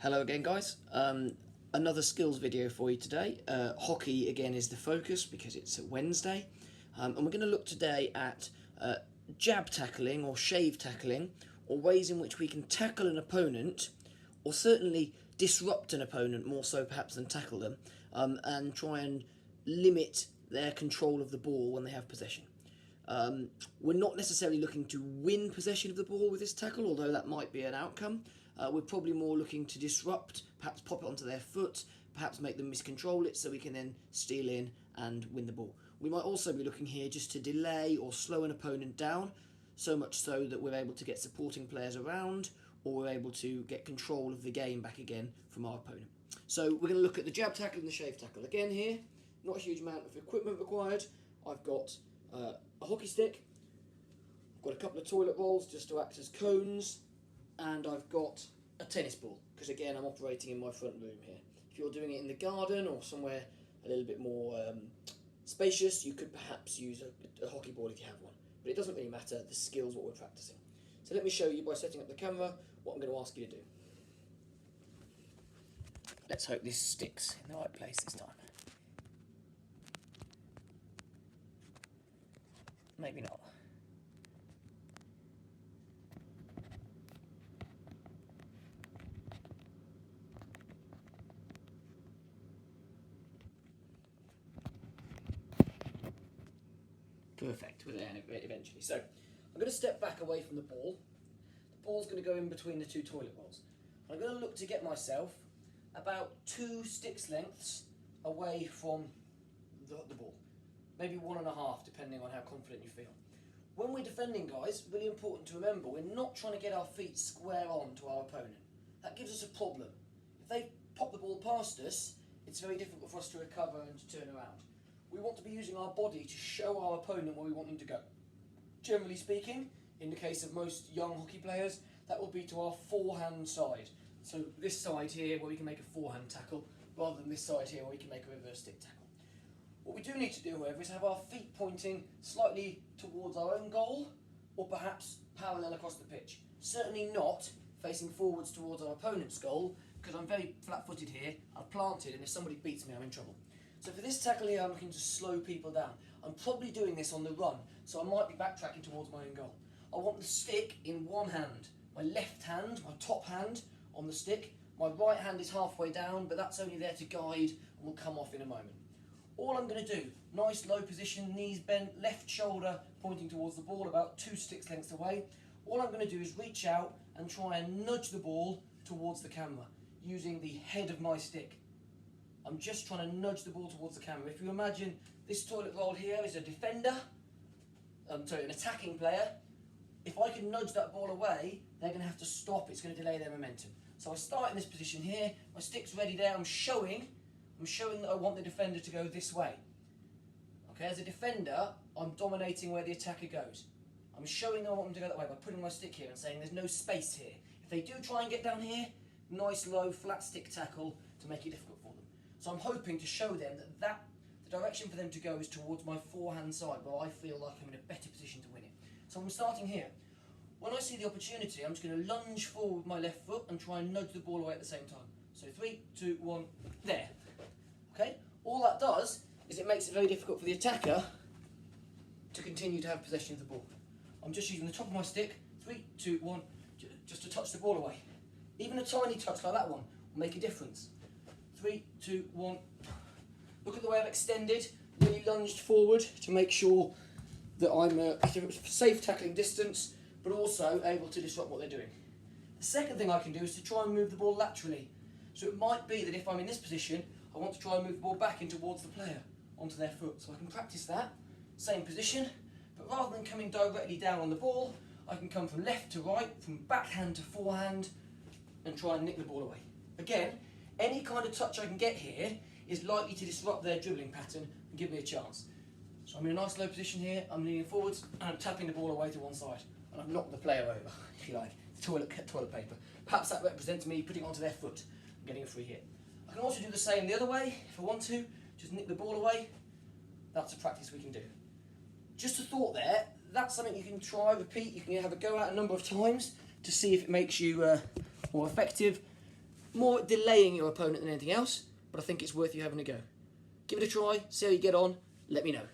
Hello again, guys. Another skills video for you today. Hockey again is the focus because it's a Wednesday, and we're going to look today at jab tackling or shave tackling, or ways in which we can tackle an opponent, or certainly disrupt an opponent more so perhaps than tackle them, and try and limit their control of the ball when they have possession. We're not necessarily looking to win possession of the ball with this tackle, although that might be an outcome. We're probably more looking to disrupt, perhaps pop it onto their foot, perhaps make them miscontrol it so we can then steal in and win the ball. We might also be looking here just to delay or slow an opponent down, so much so that we're able to get supporting players around, or we're able to get control of the game back again from our opponent. So we're going to look at the jab tackle and the shave tackle. Again here, not a huge amount of equipment required. I've got a hockey stick, I've got a couple of toilet rolls just to act as cones, and I've got a tennis ball, because again I'm operating in my front room here. If you're doing it in the garden or somewhere a little bit more spacious, you could perhaps use a hockey ball if you have one, but it doesn't really matter, the skill's what we're practicing. So let me show you by setting up the camera what I'm going to ask you to do. Let's hope this sticks in the right place this time. Maybe not. Perfect, we're there eventually. So I'm going to step back away from the ball. The ball's going to go in between the two toilet rolls. I'm going to look to get myself about 2 sticks lengths away from the ball. Maybe 1.5, depending on how confident you feel. When we're defending, guys, really important to remember, we're not trying to get our feet square on to our opponent. That gives us a problem. If they pop the ball past us, it's very difficult for us to recover and to turn around. We want to be using our body to show our opponent where we want them to go. Generally speaking, in the case of most young hockey players, that will be to our forehand side. So this side here where we can make a forehand tackle, rather than this side here where we can make a reverse stick tackle. What we do need to do, however, is have our feet pointing slightly towards our own goal, or perhaps parallel across the pitch. Certainly not facing forwards towards our opponent's goal, because I'm very flat-footed here, I'm planted, and if somebody beats me, I'm in trouble. So for this tackle here, I'm looking to slow people down. I'm probably doing this on the run, so I might be backtracking towards my own goal. I want the stick in one hand. My left hand, my top hand, on the stick. My right hand is halfway down, but that's only there to guide and will come off in a moment. All I'm going to do, nice low position, knees bent, left shoulder pointing towards the ball, about 2 sticks lengths away. All I'm going to do is reach out and try and nudge the ball towards the camera, using the head of my stick. I'm just trying to nudge the ball towards the camera. If you imagine this toilet roll here is a defender, an attacking player. If I can nudge that ball away, they're going to have to stop. It's going to delay their momentum. So I start in this position here. My stick's ready there. I'm showing that I want the defender to go this way. Okay, as a defender, I'm dominating where the attacker goes. I'm showing that I want them to go that way by putting my stick here and saying there's no space here. If they do try and get down here, nice low flat stick tackle to make it difficult for them. So I'm hoping to show them that the direction for them to go is towards my forehand side, where I feel like I'm in a better position to win it. So I'm starting here. When I see the opportunity, I'm just going to lunge forward with my left foot and try and nudge the ball away at the same time. So 3, 2, 1, there. Okay? All that does is it makes it very difficult for the attacker to continue to have possession of the ball. I'm just using the top of my stick, 3, 2, 1, just to touch the ball away. Even a tiny touch like that one will make a difference. 3, 2, 1. Look at the way I've extended, really lunged forward to make sure that I'm at a safe tackling distance, but also able to disrupt what they're doing. The second thing I can do is to try and move the ball laterally. So it might be that if I'm in this position, I want to try and move the ball back in towards the player, onto their foot. So I can practice that, same position, but rather than coming directly down on the ball, I can come from left to right, from backhand to forehand, and try and nick the ball away. Again, any kind of touch I can get here is likely to disrupt their dribbling pattern and give me a chance. So I'm in a nice low position here, I'm leaning forwards, and I'm tapping the ball away to one side. And I've knocked the player over, if you like, toilet paper. Perhaps that represents me putting it onto their foot and getting a free hit. I can also do the same the other way, if I want to, just nick the ball away. That's a practice we can do. Just a thought there, that's something you can try, repeat, you can have a go at a number of times to see if it makes you more effective. more delaying your opponent than anything else, but I think it's worth you having a go. Give it a try, see how you get on, let me know.